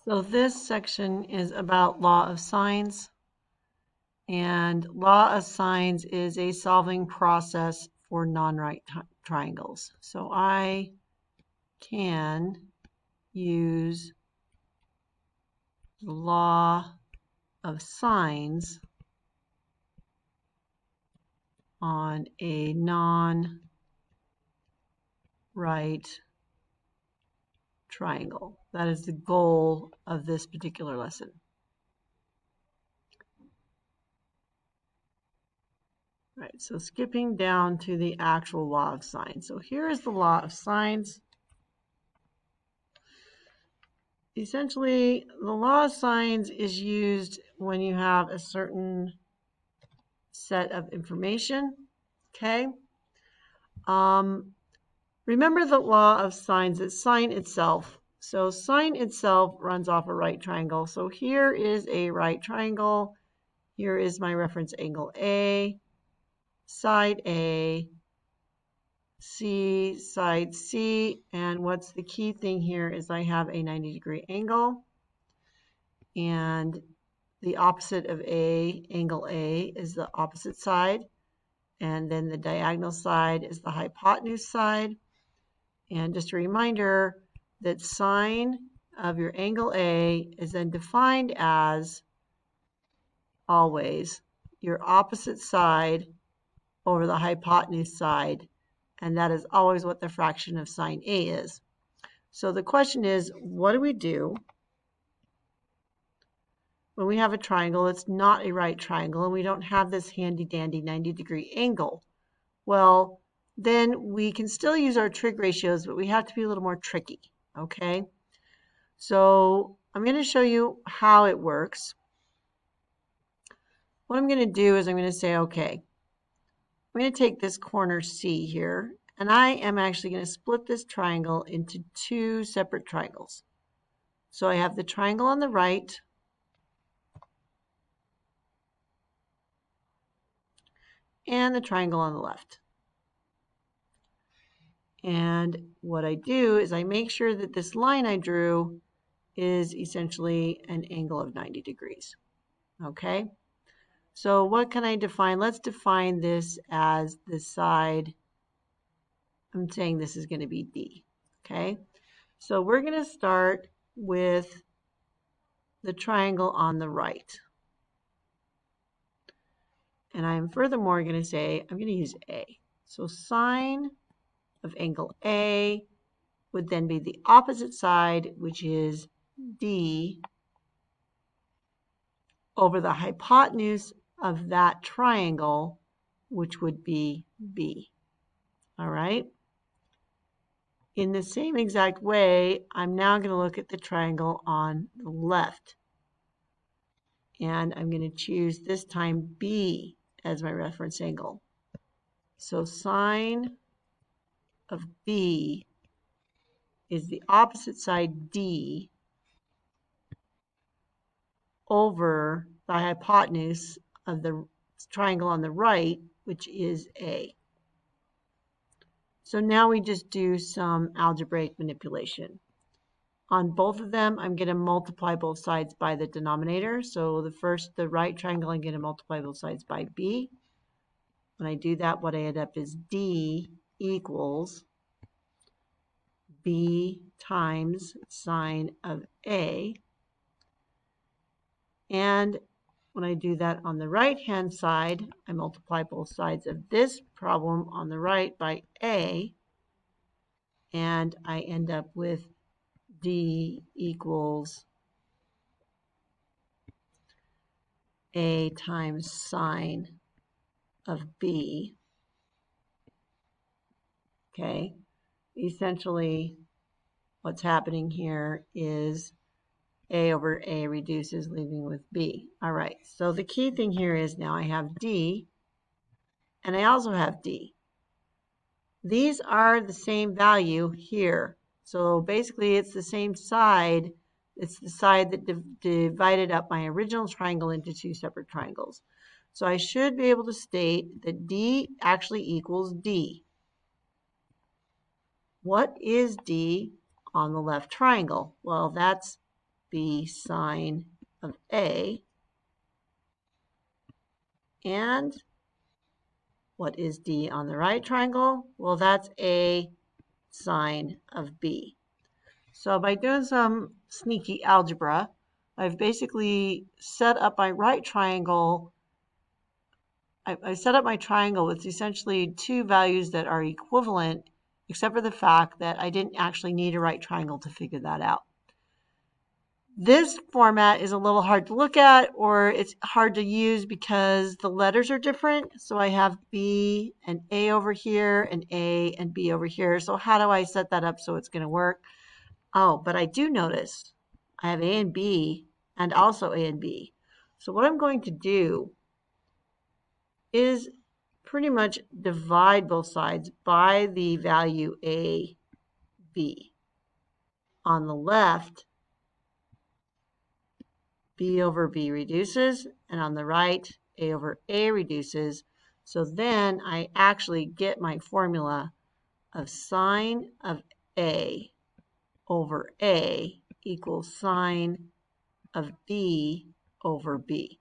So this section is about law of sines, and law of sines is a solving process for non-right triangles. So I can use the law of sines on a non-right triangle. That is the goal of this particular lesson. Right, so skipping down to the actual law of sines. So here is the law of sines. Essentially, the law of sines is used when you have a certain set of information, okay? Remember the law of sines, it's sine itself. So sine itself runs off a right triangle. So here is a right triangle. Here is my reference angle A, side A, C, side C, and what's the key thing here is I have a 90-degree angle, and the opposite of A, angle A, is the opposite side, and then the diagonal side is the hypotenuse side. And just a reminder that sine of your angle A is then defined as always your opposite side over the hypotenuse side, and that is always what the fraction of sine A is. So the question is, what do we do when we have a triangle that's not a right triangle and we don't have this handy dandy 90-degree angle? Well, then we can still use our trig ratios, but we have to be a little more tricky, okay? So I'm going to show you how it works. What I'm going to do is I'm going to say, okay, I'm going to take this corner C here, and I am actually going to split this triangle into two separate triangles. So I have the triangle on the right, and the triangle on the left. And what I do is I make sure that this line I drew is essentially an angle of 90 degrees. Okay? So what can I define? Let's define this as the side. I'm saying this is going to be D. Okay? So we're going to start with the triangle on the right. And I'm furthermore going to say I'm going to use A. So sine of angle A would then be the opposite side, which is D, over the hypotenuse of that triangle, which would be B. All right? In the same exact way, I'm now going to look at the triangle on the left. And I'm going to choose this time B as my reference angle. So sine of B is the opposite side D over the hypotenuse of the triangle on the right, which is A. So now we just do some algebraic manipulation. On both of them, I'm going to multiply both sides by the denominator. So the right triangle, I'm going to multiply both sides by B. When I do that, what I end up is D equals B times sine of A. And when I do that on the right-hand side, I multiply both sides of this problem on the right by A, and I end up with D equals A times sine of B. Okay, essentially what's happening here is A over A reduces, leaving with B. All right, so the key thing here is now I have D, and I also have D. These are the same value here. So basically it's the same side. It's the side that divided up my original triangle into two separate triangles. So I should be able to state that D actually equals D. What is D on the left triangle? Well, that's be sine of A. And what is D on the right triangle? Well, that's A sine of B. So by doing some sneaky algebra, I've basically set up my right triangle. I set up my triangle with essentially two values that are equivalent, except for the fact that I didn't actually need a right triangle to figure that out. This format is a little hard to look at, or it's hard to use because the letters are different. So I have B and A over here and A and B over here. So how do I set that up so it's going to work? Oh, but I do notice I have A and B and also A and B. So what I'm going to do is pretty much divide both sides by the value A, B. On the left, B over B reduces, and on the right, A over A reduces. So then I actually get my formula of sine of A over A equals sine of B over B.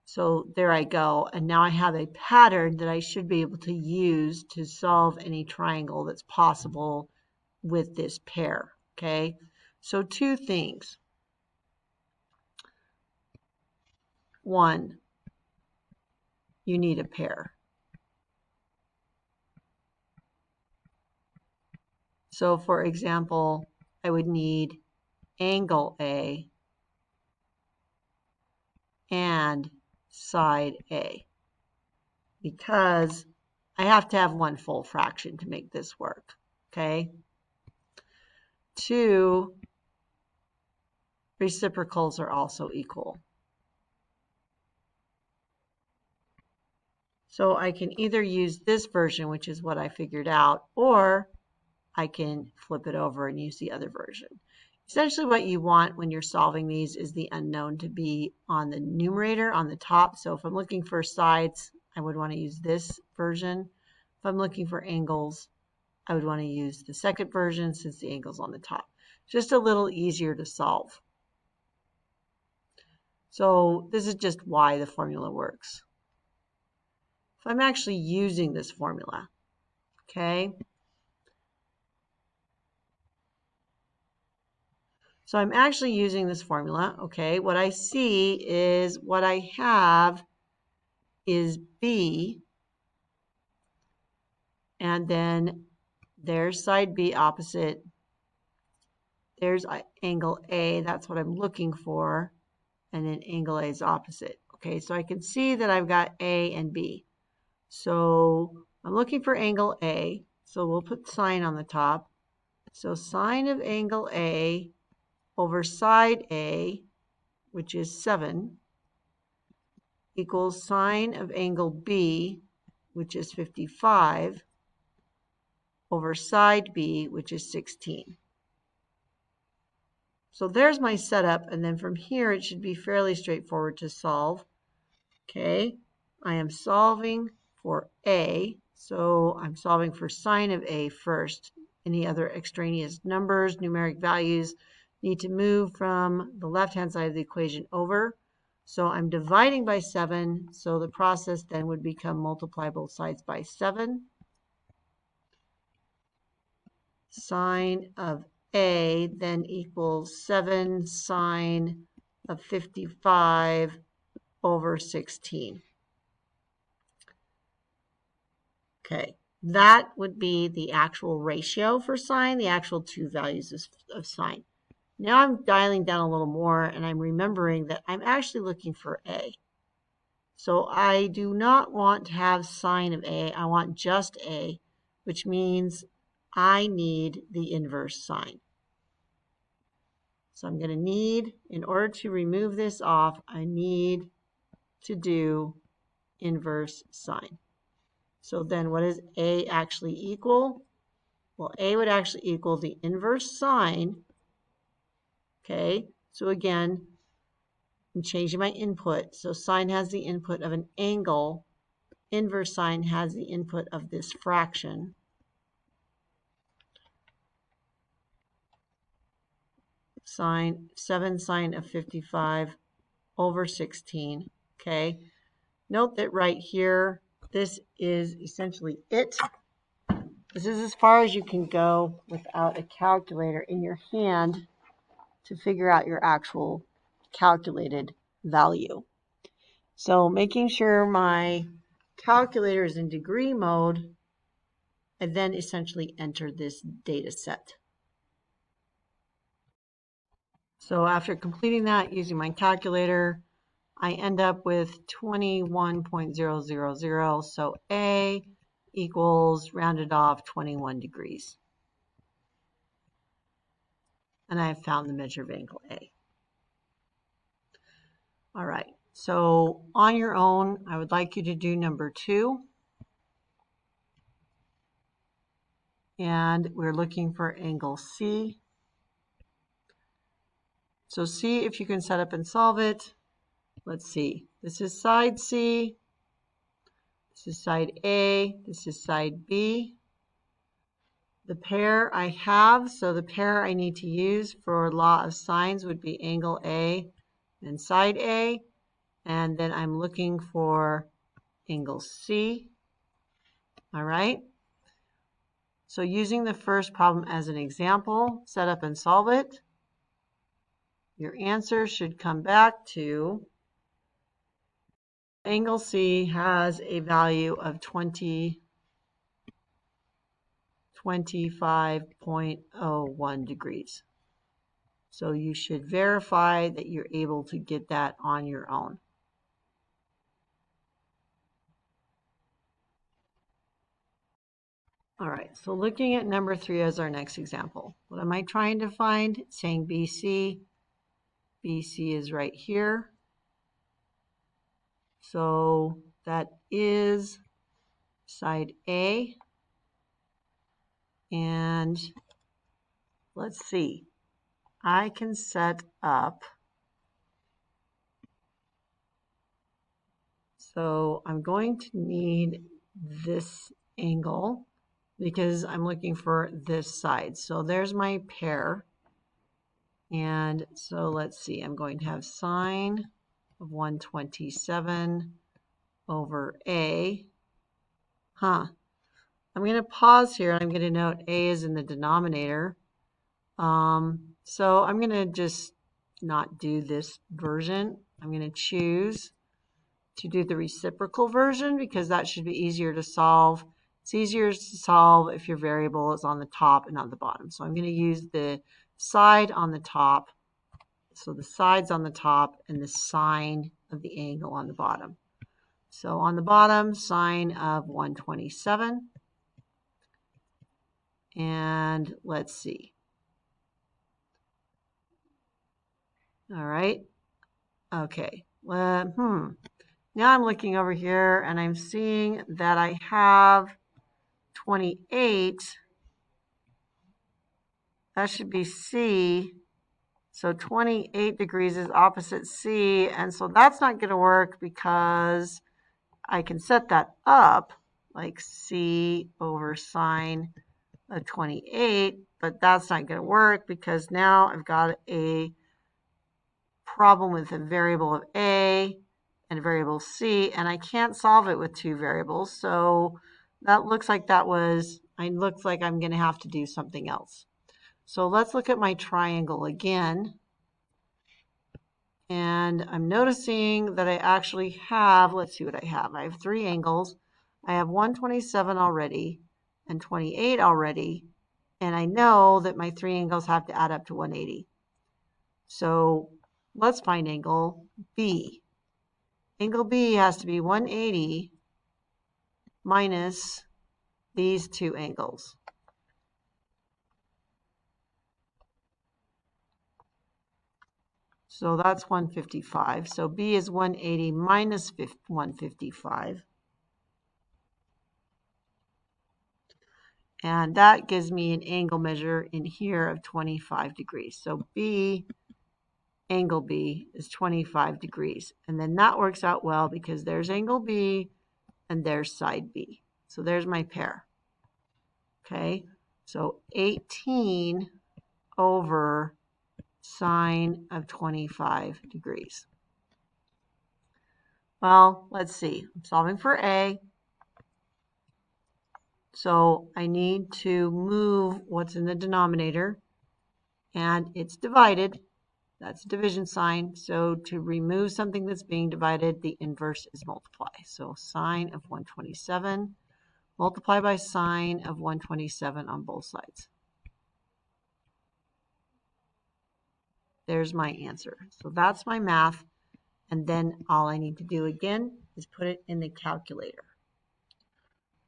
So there I go, and now I have a pattern that I should be able to use to solve any triangle that's possible with this pair, okay? So two things. One, you need a pair. So for example, I would need angle A and side A because I have to have one full fraction to make this work, okay? Two, reciprocals are also equal. So I can either use this version, which is what I figured out, or I can flip it over and use the other version. Essentially what you want when you're solving these is the unknown to be on the numerator on the top. So if I'm looking for sides, I would want to use this version. If I'm looking for angles, I would want to use the second version since the angle's on the top. Just a little easier to solve. So this is just why the formula works. If I'm actually using this formula, okay? So I'm actually using this formula, okay? What I see is what I have is B, and then there's side B opposite. There's angle A, that's what I'm looking for, and then angle A is opposite. Okay, so I can see that I've got A and B. So I'm looking for angle A, so we'll put sine on the top. So sine of angle A over side A, which is 7, equals sine of angle B, which is 55, over side B, which is 16. So there's my setup, and then from here it should be fairly straightforward to solve. Okay, I am solving for A, so I'm solving for sine of A first. Any other extraneous numbers, numeric values, need to move from the left-hand side of the equation over. So I'm dividing by 7, so the process then would become multiply both sides by 7. Sine of A then equals 7 sine of 55 over 16. Okay, that would be the actual ratio for sine, the actual two values of sine. Now I'm dialing down a little more and I'm remembering that I'm actually looking for A. So I do not want to have sine of A, I want just A, which means I need the inverse sine. So I'm going to need, in order to remove this off, I need to do inverse sine. So then what does A actually equal? Well, A would actually equal the inverse sine. Okay, so again, I'm changing my input. So sine has the input of an angle. Inverse sine has the input of this fraction. sine 7 sine of 55 over 16. Okay. Note that right here, this is essentially it. This is as far as you can go without a calculator in your hand to figure out your actual calculated value. So making sure my calculator is in degree mode, I then essentially enter this data set. So after completing that using my calculator, I end up with 21.000. So A equals rounded off 21 degrees. And I have found the measure of angle A. All right, so on your own, I would like you to do number 2. And we're looking for angle C. So see if you can set up and solve it. Let's see. This is side C. This is side A. This is side B. The pair I have, so the pair I need to use for law of sines would be angle A and side A. And then I'm looking for angle C. All right. So using the first problem as an example, set up and solve it. Your answer should come back to angle C has a value of 25.01 degrees. So you should verify that you're able to get that on your own. All right, so looking at number 3 as our next example. What am I trying to find? It's saying BC. BC is right here. So that is side A. And let's see. I can set up. So I'm going to need this angle because I'm looking for this side. So there's my pair. And so let's see, I'm going to have sine of 127 over A. I'm going to pause here and I'm going to note A is in the denominator. So I'm going to just not do this version. I'm going to choose to do the reciprocal version because that should be easier to solve. It's easier to solve if your variable is on the top and on the bottom. So I'm going to use the side on the top. So the side's on the top and the sine of the angle on the bottom. So on the bottom, sine of 127. And let's see. All right. Okay. Now I'm looking over here and I'm seeing that I have 28. That should be C. So 28 degrees is opposite C. And so that's not going to work because I can set that up like C over sine of 28. But that's not going to work because now I've got a problem with a variable of A and a variable C. And I can't solve it with 2 variables. So that looks like it looks like I'm going to have to do something else. So let's look at my triangle again. And I'm noticing that I actually have, let's see what I have. I have 3 angles. I have 127 already and 28 already. And I know that my 3 angles have to add up to 180. So let's find angle B. Angle B has to be 180 minus these 2 angles. So that's 155. So B is 180 minus 155. And that gives me an angle measure in here of 25 degrees. So angle B is 25 degrees. And then that works out well because there's angle B and there's side B. So there's my pair. Okay, so 18 over sine of 25 degrees. Well, let's see. I'm solving for A. So I need to move what's in the denominator, and it's divided. That's a division sign. So to remove something that's being divided, the inverse is multiply. So sine of 127 multiply by sine of 127 on both sides. There's my answer. So that's my math. And then all I need to do again is put it in the calculator.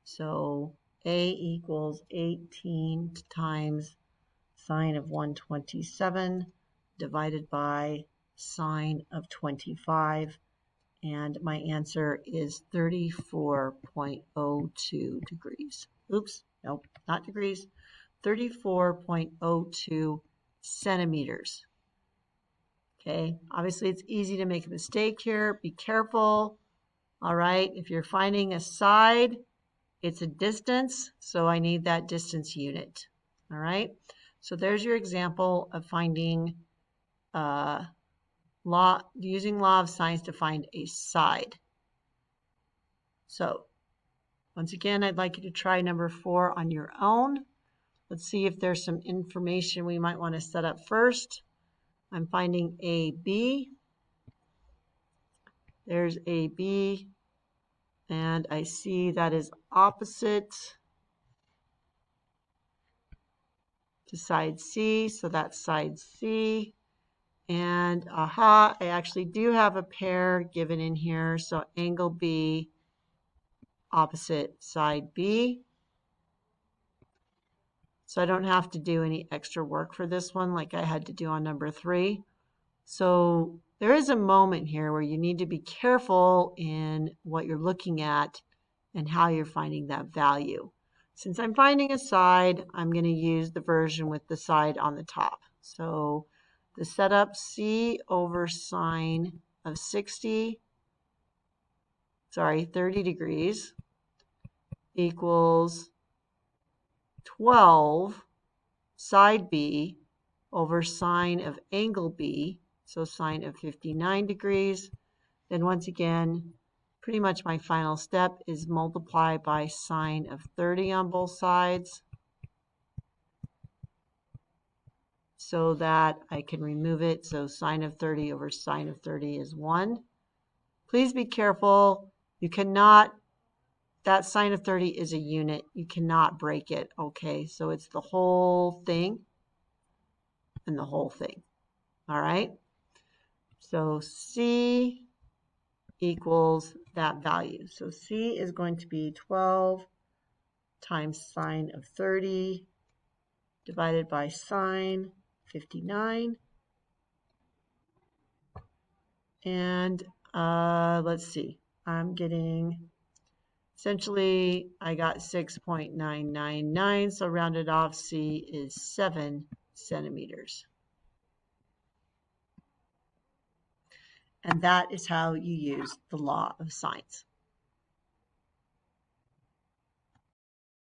So A equals 18 times sine of 127 divided by sine of 25. And my answer is 34.02 degrees. Oops, nope, not degrees. 34.02 centimeters. Okay, obviously it's easy to make a mistake here. Be careful. All right, if you're finding a side, it's a distance, so I need that distance unit. All right, so there's your example of finding using law of sines to find a side. So once again, I'd like you to try number 4 on your own. Let's see if there's some information we might want to set up first. I'm finding AB. There's AB, and I see that is opposite to side C, so that's side C. And aha, I actually do have a pair given in here, so angle B opposite side B. So I don't have to do any extra work for this one like I had to do on number 3. So there is a moment here where you need to be careful in what you're looking at and how you're finding that value. Since I'm finding a side, I'm going to use the version with the side on the top. So the setup C over sine of 30 degrees equals 12 side B over sine of angle B, so sine of 59 degrees. Then once again, pretty much my final step is multiply by sine of 30 on both sides so that I can remove it. So sine of 30 over sine of 30 is 1. Please be careful. You cannot, that sine of 30 is a unit. You cannot break it, okay? So it's the whole thing and the whole thing, all right? So C equals that value. So C is going to be 12 times sine of 30 divided by sine 59. And let's see, I'm getting, essentially I got 6.999, so rounded off, C is 7 centimeters. And that is how you use the law of sines.